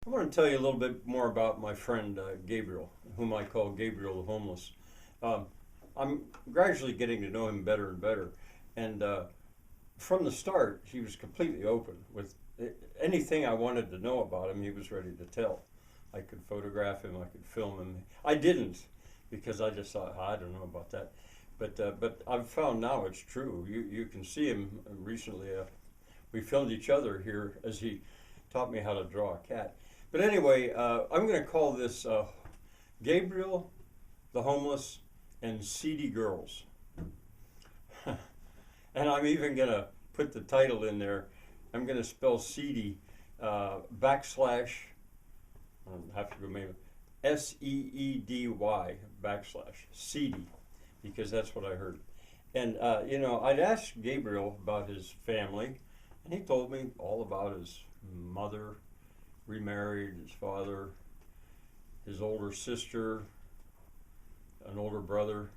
I want to tell you a little bit more about my friend Gabriel, whom I call Gabriel the homeless. Um, I'm gradually getting to know him better and better, and from the start, he was completely open with anything I wanted to know about him. He was ready to tell. I could photograph him, I could film him. I didn't because I just thought, I don't know about that. But I've found now it's true. You can see him recently. We filmed each other here as he taught me how to draw a cat. But anyway, I'm going to call this Gabriel the Homeless and Seedy Girls. And I'm even going to put the title in there. I'm going to spell Seedy backslash, I don't have to go maybe, SEEDY backslash, Seedy, because that's what I heard. And, I'd asked Gabriel about his family, and he told me all about his mother, remarried, his father, his older sister, an older brother.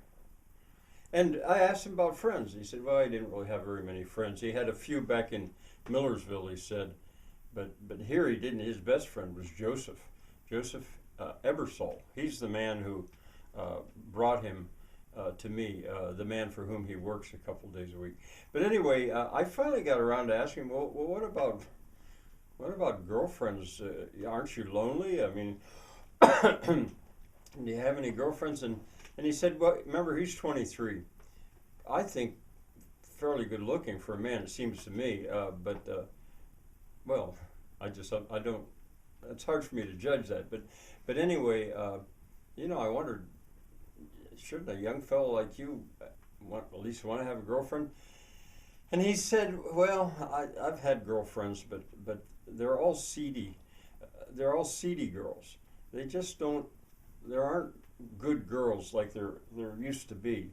And I asked him about friends. He said, well, he didn't really have very many friends. He had a few back in Millersville, he said, but here he didn't. His best friend was Joseph Ebersol. He's the man who brought him to me, the man for whom he works a couple days a week. But anyway, I finally got around to asking him, well, what about girlfriends? Aren't you lonely? I mean, do you have any girlfriends? And he said, well, remember, he's 23. I think fairly good looking for a man, it seems to me. Well, I don't, it's hard for me to judge that. But anyway, I wondered, shouldn't a young fellow like you at least want to have a girlfriend? And he said, well, I've had girlfriends, but they're all seedy. They're all seedy girls. They just don't, there aren't good girls like there used to be.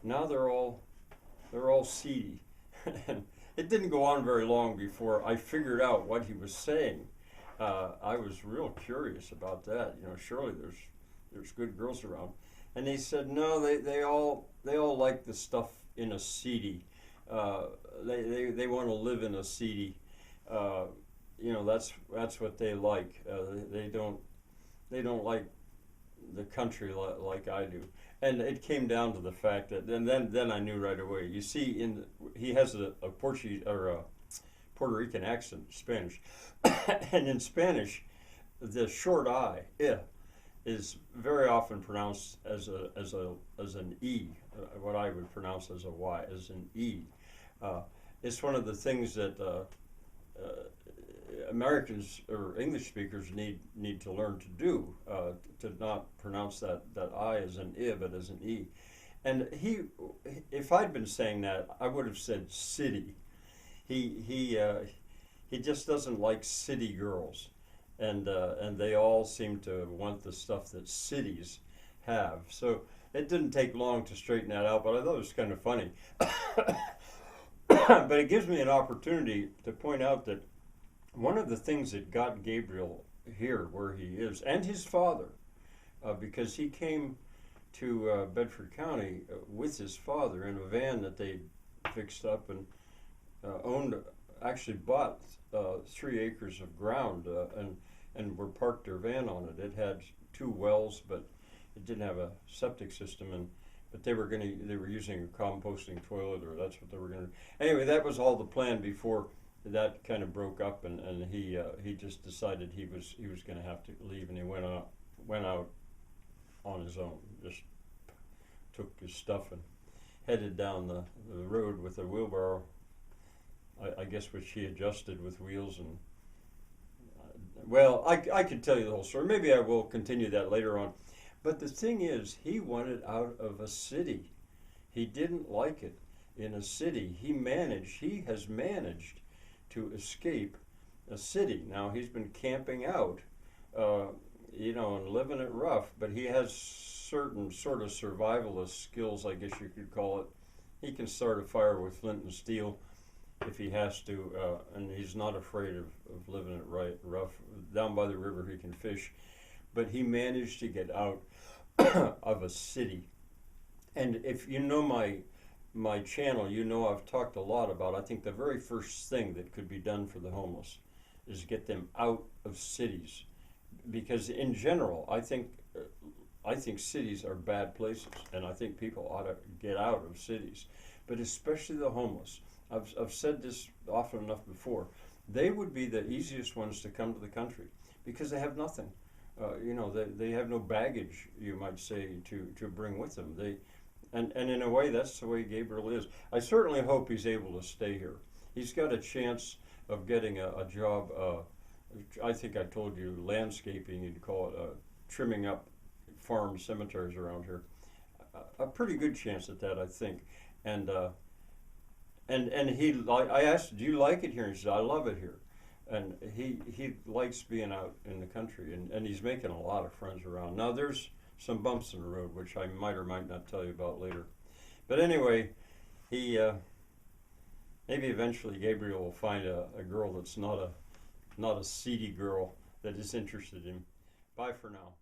Now they're all seedy. And it didn't go on very long before I figured out what he was saying. I was real curious about that. Surely there's good girls around. And he said, no, they all like the stuff in a seedy. They want to live in a seedy. That's what they like. They don't like the country like I do. And it came down to the fact that, and then I knew right away. You see, he has a Portuguese or a Puerto Rican accent, Spanish, and in Spanish, the short I, is very often pronounced as an E, what I would pronounce as a Y, as an E. It's one of the things that Americans or English speakers need to learn to do, to not pronounce that I as an I, but as an E. And if I'd been saying that, I would have said city. He just doesn't like city girls, and they all seem to want the stuff that cities have. So it didn't take long to straighten that out, but I thought it was kind of funny. But it gives me an opportunity to point out that one of the things that got Gabriel here where he is, and his father, because he came to Bedford County with his father in a van that they fixed up and actually bought 3 acres of ground and were parked their van on it. It had 2 wells, but it didn't have a septic system, but they were using a composting toilet, or that's what they were going to. Anyway, that was all the plan before that kind of broke up, and he just decided he was going to have to leave, and he went out on his own. Just took his stuff and headed down the road with a wheelbarrow, I guess, which he adjusted with wheels. And well, I could tell you the whole story. Maybe I will continue that later on. But the thing is, he wanted out of a city. He didn't like it in a city. He has managed to escape a city. Now, he's been camping out, and living it rough, but he has certain sort of survivalist skills, I guess you could call it. He can start a fire with flint and steel if he has to, and he's not afraid of living it rough. Down by the river he can fish, but he managed to get out of a city. And if you know my channel, I've talked a lot about, I think the very first thing that could be done for the homeless is get them out of cities. because in general, I think cities are bad places, and I think people ought to get out of cities, but especially the homeless. I've said this often enough before. They would be the easiest ones to come to the country because they have nothing. They have no baggage, you might say, to bring with them. And in a way, that's the way Gabriel is. I certainly hope he's able to stay here. He's got a chance of getting a job. I think I told you landscaping, you'd call it, trimming up farm cemeteries around here. A pretty good chance at that, I think. And I asked, do you like it here? And he said, I love it here. And he likes being out in the country, and he's making a lot of friends around. Now there's some bumps in the road, which I might or might not tell you about later. But anyway, he maybe eventually Gabriel will find a girl that's not a seedy girl that is interested in him. Bye for now.